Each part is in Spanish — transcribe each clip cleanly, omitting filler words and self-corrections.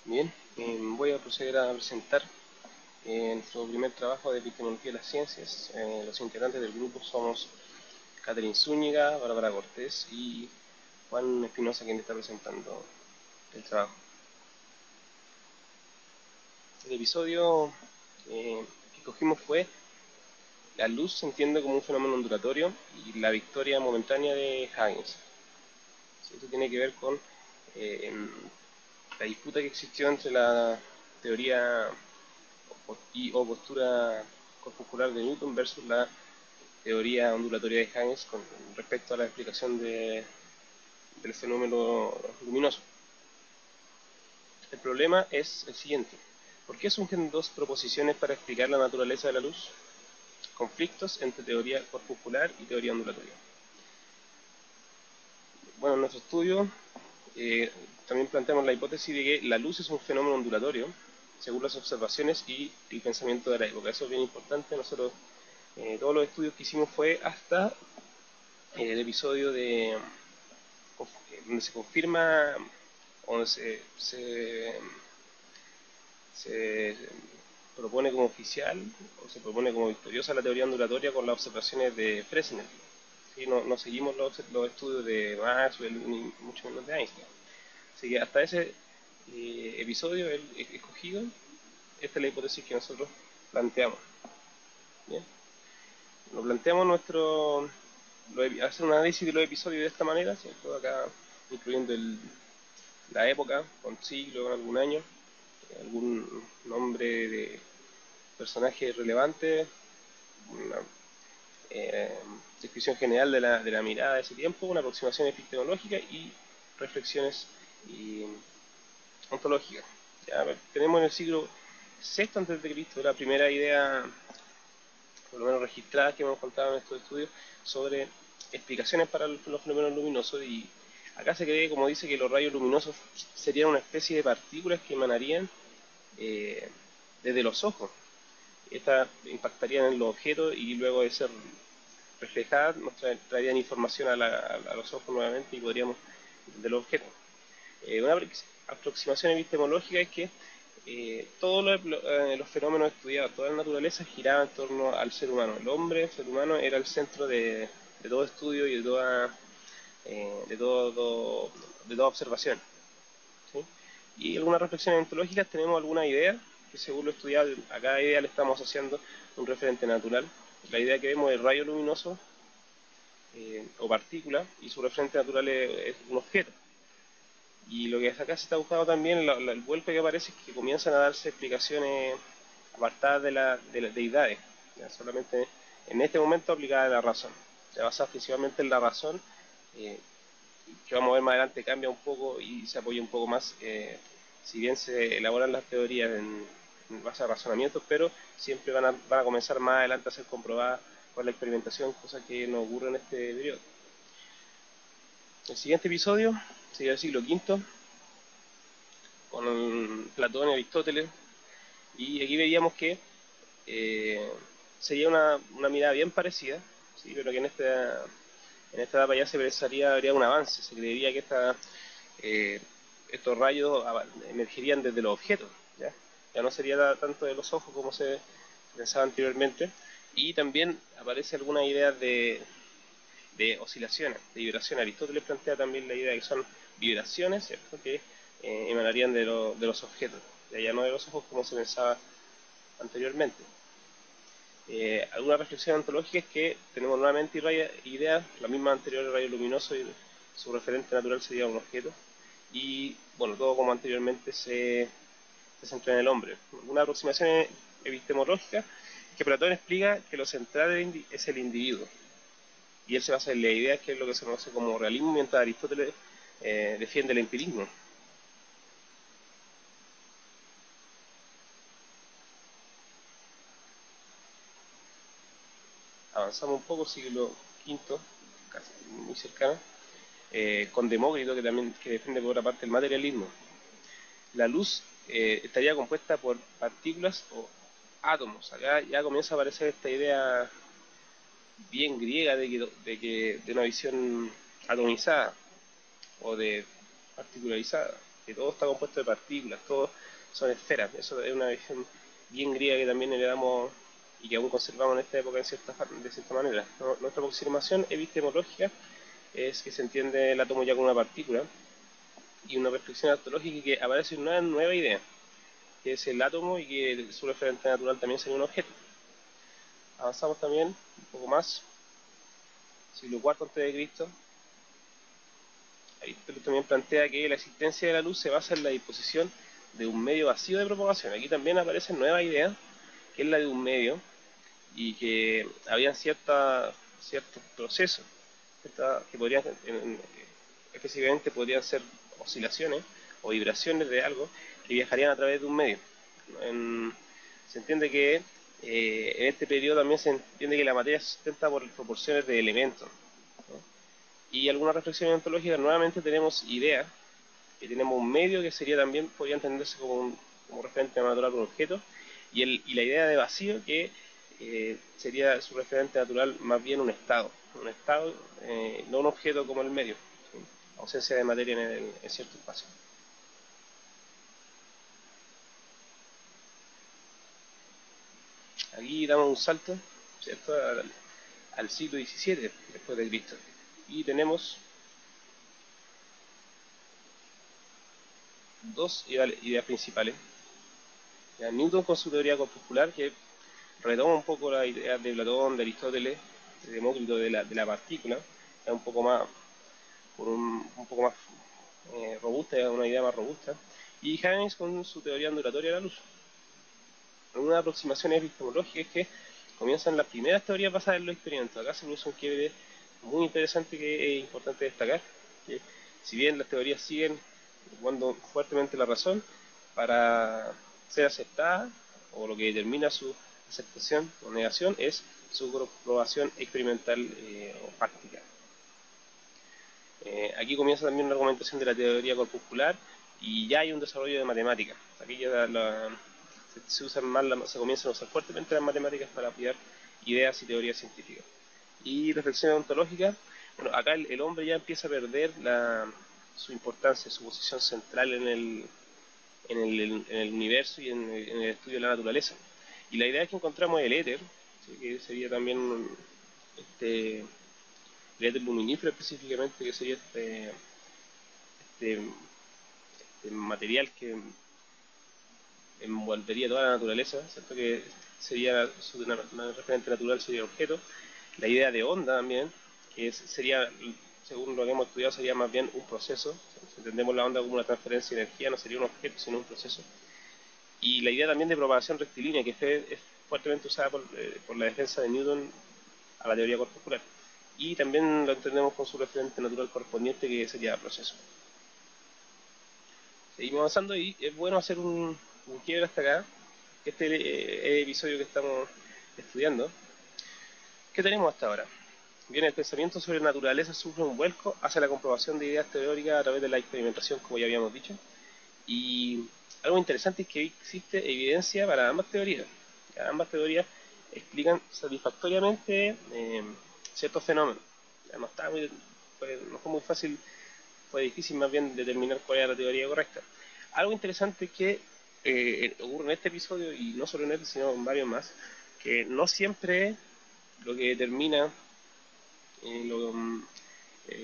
Bien, voy a proceder a presentar nuestro primer trabajo de epistemología de las ciencias. Los integrantes del grupo somos Catherine Zúñiga, Bárbara Cortés y Juan Espinosa, quien está presentando el trabajo. El episodio que escogimos fue: la luz se entiende como un fenómeno ondulatorio y la victoria momentánea de Huygens. Esto tiene que ver con la disputa que existió entre la teoría o postura corpuscular de Newton versus la teoría ondulatoria de Huygens con respecto a la explicación del fenómeno luminoso. El problema es el siguiente: ¿por qué surgen dos proposiciones para explicar la naturaleza de la luz? Conflictos entre teoría corpuscular y teoría ondulatoria. Bueno, en nuestro estudio también planteamos la hipótesis de que la luz es un fenómeno ondulatorio según las observaciones y el pensamiento de la época. Eso es bien importante. Nosotros todos los estudios que hicimos fue hasta el episodio donde se confirma, donde se propone como oficial o se propone como victoriosa la teoría ondulatoria con las observaciones de Fresnel. ¿Sí? No seguimos los estudios de Maxwell ni mucho menos de Einstein. Así que hasta ese episodio escogido, esta es la hipótesis que nosotros planteamos. Bien. Lo planteamos hacer un análisis de los episodios de esta manera, ¿cierto? Acá incluyendo la época, con siglo, algún año, algún nombre de personaje relevante, una descripción general de la mirada de ese tiempo, una aproximación epistemológica y reflexiones ontológicas. Ya, tenemos en el siglo VI a.C. la primera idea, por lo menos registrada, que hemos contado en estos estudios sobre explicaciones para los fenómenos luminosos, y acá se cree, como dice, que los rayos luminosos serían una especie de partículas que emanarían desde los ojos. Estas impactarían en los objetos y luego de ser reflejadas nos traerían información a los ojos nuevamente y podríamos entender los objetos. Una aproximación epistemológica es que todos los fenómenos estudiados, toda la naturaleza giraba en torno al ser humano. El ser humano, era el centro de todo estudio y de toda observación. ¿Sí? Y algunas reflexiones ontológicas, tenemos alguna idea que, según lo estudiado, a cada idea le estamos asociando un referente natural. La idea que vemos es el rayo luminoso o partícula, y su referente natural es un objeto. Y lo que acá se está buscando también, el vuelco que aparece, es que comienzan a darse explicaciones apartadas de las deidades, ya solamente en este momento aplicadas a la razón, ya basadas principalmente en la razón, que vamos a ver más adelante cambia un poco y se apoya un poco más, si bien se elaboran las teorías en base a razonamientos, pero siempre van a comenzar más adelante a ser comprobadas con la experimentación, cosa que no ocurre en este periodo. El siguiente episodio sería el siglo V, con Platón y Aristóteles, y aquí veíamos que sería una mirada bien parecida, ¿sí? Pero que en esta etapa ya se habría un avance. Se creería que estos rayos emergerían desde los objetos, ya no sería tanto de los ojos como se pensaba anteriormente, y también aparece alguna idea de oscilaciones, de vibraciones. Aristóteles plantea también la idea de que son vibraciones, ¿cierto?, que emanarían de los objetos, ya no de los ojos como se pensaba anteriormente. Alguna reflexión ontológica es que tenemos nuevamente ideas, la misma anterior, el rayo luminoso, y su referente natural sería un objeto, y bueno, todo como anteriormente se centra en el hombre. Una aproximación epistemológica es que Platón explica que lo central es el individuo, y él se basa en la idea, que es lo que se conoce como realismo, mientras Aristóteles defiende el empirismo. Avanzamos un poco, siglo V, casi muy cercano, con Demócrito, que defiende por otra parte el materialismo. La luz estaría compuesta por partículas o átomos. Acá ya comienza a aparecer esta idea bien griega de una visión atomizada o de particularizada. que todo está compuesto de partículas, todo son esferas. Eso es una visión bien griega que también heredamos y que aún conservamos en esta época de cierta manera. Nuestra aproximación epistemológica es que se entiende el átomo ya como una partícula, y una reflexión astrológica que aparece una nueva idea, que es el átomo y que su referente natural también sería un objeto. Avanzamos también un poco más, siglo IV a.C. Aristóteles también plantea que la existencia de la luz se basa en la disposición de un medio vacío de propagación. Aquí también aparece nueva idea, que es la de un medio, y que habían ciertos procesos que podrían, específicamente podrían ser oscilaciones o vibraciones de algo que viajarían a través de un medio. Se entiende que en este periodo también se entiende que la materia se sustenta por proporciones de elementos, ¿no? Y algunas reflexiones ontológicas, nuevamente tenemos ideas, que tenemos un medio que sería también, podría entenderse como referente natural a un objeto, y la idea de vacío, que sería su referente natural más bien un estado, no un objeto como el medio, ¿sí? Ausencia de materia en cierto espacio. Aquí damos un salto, ¿cierto?, al siglo XVII después de Cristo, y tenemos dos ideas principales. Ya, Newton con su teoría corpuscular, que retoma un poco la idea de Platón, de Aristóteles, de Demócrito, de la partícula, es un poco más robusta, una idea más robusta, y Haynes con su teoría ondulatoria de la luz. Una aproximación epistemológica es que comienzan las primeras teorías basadas en los experimentos. Acá se produce un quiebre muy interesante que es importante destacar, que si bien las teorías siguen ocupando fuertemente la razón, para ser aceptada, o lo que determina su aceptación o negación, es su comprobación experimental o práctica. Aquí comienza también una argumentación de la teoría corpuscular y ya hay un desarrollo de matemáticas. Aquí ya se comienzan a usar fuertemente las matemáticas para apoyar ideas y teorías científicas. Y reflexión ontológica, bueno, acá el hombre ya empieza a perder su importancia, su posición central en el universo y en el estudio de la naturaleza. Y la idea es que encontramos el éter, ¿sí?, que sería también el éter luminífero específicamente, que sería este material que envolvería toda la naturaleza, ¿cierto?, que sería una referente natural, sería el objeto. La idea de onda también, que sería, según lo que hemos estudiado, sería más bien un proceso. Si entendemos la onda como una transferencia de energía, no sería un objeto, sino un proceso. Y la idea también de propagación rectilínea, que es fuertemente usada por la defensa de Newton a la teoría corpuscular. Y también lo entendemos con su referente natural correspondiente, que sería proceso. Seguimos avanzando y es bueno hacer un quiebre hasta acá. Este es el episodio que estamos estudiando. ¿Qué tenemos hasta ahora? Bien, el pensamiento sobre naturaleza sufre un vuelco hacia la comprobación de ideas teóricas a través de la experimentación, como ya habíamos dicho. Y algo interesante es que existe evidencia para ambas teorías. Ambas teorías explican satisfactoriamente ciertos fenómenos. No fue muy fácil, fue difícil más bien determinar cuál era la teoría correcta. Algo interesante que ocurre en este episodio, y no solo en este, sino en varios más, que no siempre lo que determina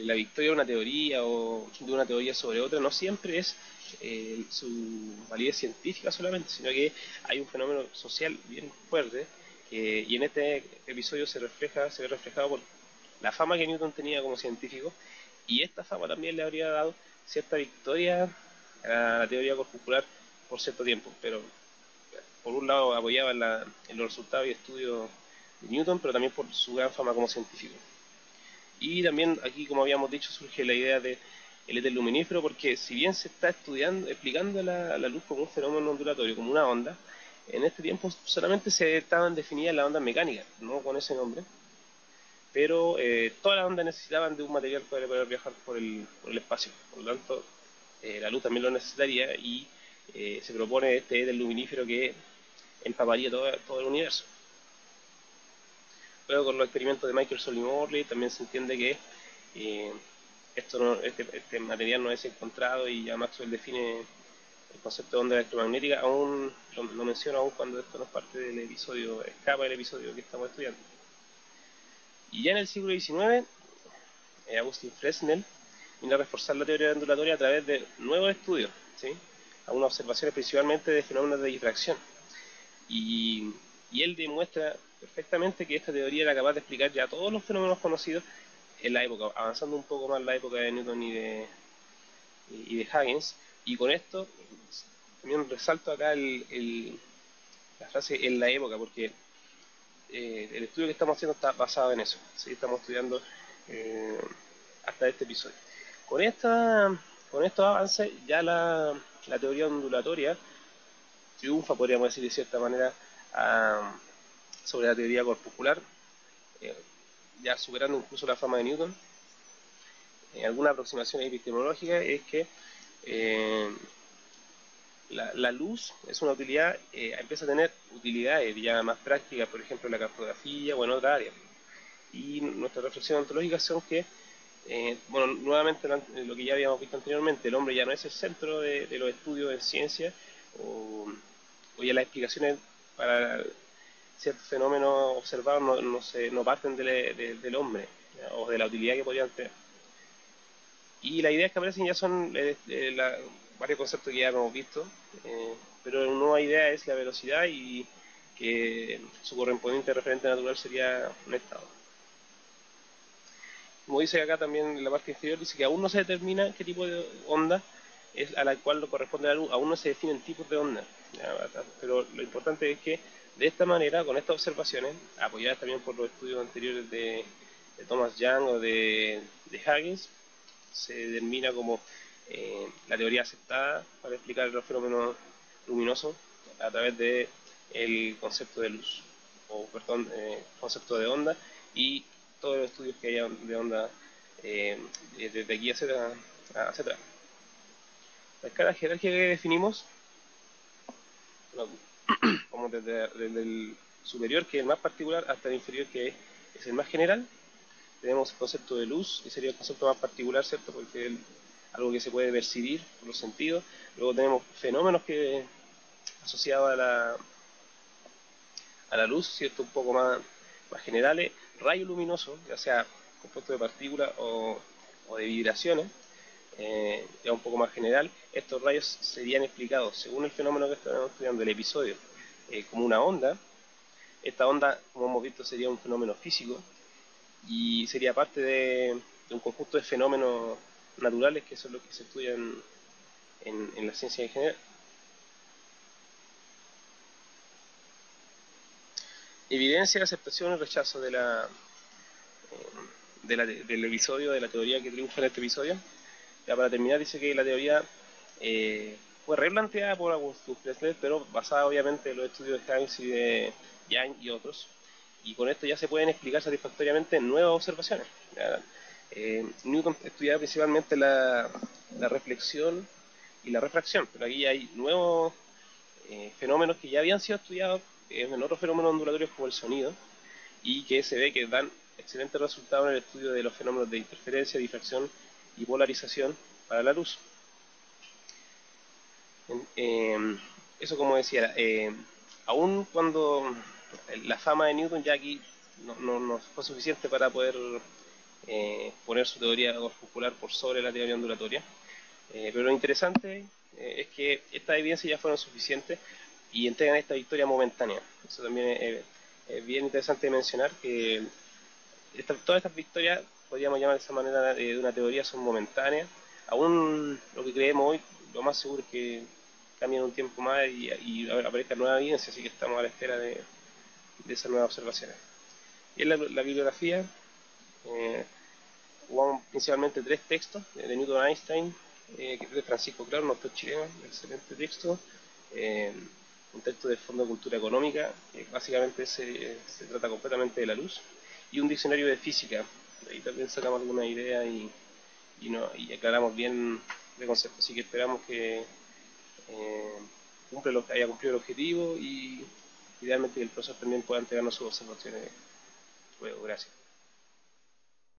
la victoria de una teoría o de una teoría sobre otra no siempre es su validez científica solamente, sino que hay un fenómeno social bien fuerte, y en este episodio se ve reflejado por la fama que Newton tenía como científico, y esta fama también le habría dado cierta victoria a la teoría corpuscular por cierto tiempo, pero por un lado apoyaba en los resultados y estudios de Newton, pero también por su gran fama como científico. Y también aquí, como habíamos dicho, surge la idea de el éter luminífero, porque si bien se está explicando la luz como un fenómeno ondulatorio, como una onda, en este tiempo solamente se estaban definidas las ondas mecánicas, no con ese nombre, pero todas las ondas necesitaban de un material para poder viajar por el espacio. Por lo tanto, la luz también lo necesitaría, y se propone este éter luminífero que empaparía todo el universo. Luego, con los experimentos de Michelson y Morley, también se entiende que este material no es encontrado y ya Maxwell define el concepto de onda electromagnética, aún lo menciono aún cuando esto no es parte del episodio, escapa del episodio que estamos estudiando. Y ya en el siglo XIX, Agustín Fresnel vino a reforzar la teoría ondulatoria a través de nuevos estudios, ¿sí? Algunas observaciones principalmente de fenómenos de difracción. Y él demuestra perfectamente que esta teoría era capaz de explicar ya todos los fenómenos conocidos en la época, avanzando un poco más la época de Newton y de Huygens. Y con esto también resalto acá la frase en la época, porque el estudio que estamos haciendo está basado en eso, ¿sí? Estamos estudiando hasta este episodio. Con estos avances ya la teoría ondulatoria triunfa, podríamos decir de cierta manera, sobre la teoría corpuscular, ya superando incluso la fama de Newton. Alguna aproximación epistemológica es que la luz es una utilidad, empieza a tener utilidades ya más prácticas, por ejemplo en la cartografía o en otra área. Y nuestras reflexiones ontológicas son que, bueno, nuevamente lo que ya habíamos visto anteriormente, el hombre ya no es el centro de los estudios en ciencia, o ya las explicaciones para ciertos fenómenos observados no parten del hombre, ¿ya? O de la utilidad que podrían tener. Y las ideas que aparecen ya son varios conceptos que ya hemos visto, pero una nueva idea es la velocidad y que su correspondiente referente natural sería un estado. Como dice acá también en la parte inferior, dice que aún no se determina qué tipo de onda es a la cual corresponde la luz, aún no se definen tipos de onda, pero lo importante es que de esta manera, con estas observaciones, apoyadas también por los estudios anteriores de Thomas Young o de Huygens, se determina como la teoría aceptada para explicar los fenómenos luminosos a través del concepto de luz, o perdón, concepto de onda, y todos los estudios que haya de onda desde aquí hacia atrás. La escala jerárquica que definimos, como desde el superior, que es el más particular, hasta el inferior, que es el más general. Tenemos el concepto de luz, que sería el concepto más particular, ¿cierto? Porque es algo que se puede percibir por los sentidos. Luego tenemos fenómenos que asociados a la luz, ¿cierto? Un poco más generales. Rayos luminosos, ya sea compuesto de partículas o de vibraciones, ya un poco más general. Estos rayos serían explicados, según el fenómeno que estamos estudiando, el episodio, como una onda. Esta onda, como hemos visto, sería un fenómeno físico y sería parte de un conjunto de fenómenos naturales que son los que se estudian en la ciencia en general. Evidencia, aceptación y rechazo del episodio, de la teoría que triunfa en este episodio. Ya para terminar, dice que la teoría fue replanteada por Augustus Fresnel, pero basada obviamente en los estudios de Huygens y de Young y otros. Y con esto ya se pueden explicar satisfactoriamente nuevas observaciones. Newton estudiaba principalmente la reflexión y la refracción, pero aquí hay nuevos fenómenos que ya habían sido estudiados en otros fenómenos ondulatorios como el sonido, y que se ve que dan excelentes resultados en el estudio de los fenómenos de interferencia, difracción y polarización para la luz. Eso, como decía, aún cuando la fama de Newton ya aquí no fue suficiente para poder poner su teoría corpuscular por sobre la teoría ondulatoria, pero lo interesante es que estas evidencias ya fueron suficientes y entregan esta victoria momentánea. Eso también es bien interesante mencionar, que todas estas victorias, podríamos llamar de esa manera, de una teoría, son momentáneas. Aún lo que creemos hoy, lo más seguro es que cambien un tiempo más y aparezca nueva evidencia, así que estamos a la espera de esas nuevas observaciones. Y en la bibliografía jugamos principalmente 3 textos de Newton Einstein, de Francisco Claro, un autor chileno, excelente texto. Un texto de Fondo de Cultura Económica, que básicamente se trata completamente de la luz, y un diccionario de física. Ahí también sacamos alguna idea y aclaramos bien el concepto, así que esperamos que haya cumplido el objetivo y idealmente que el profesor también pueda entregarnos sus observaciones luego. Gracias.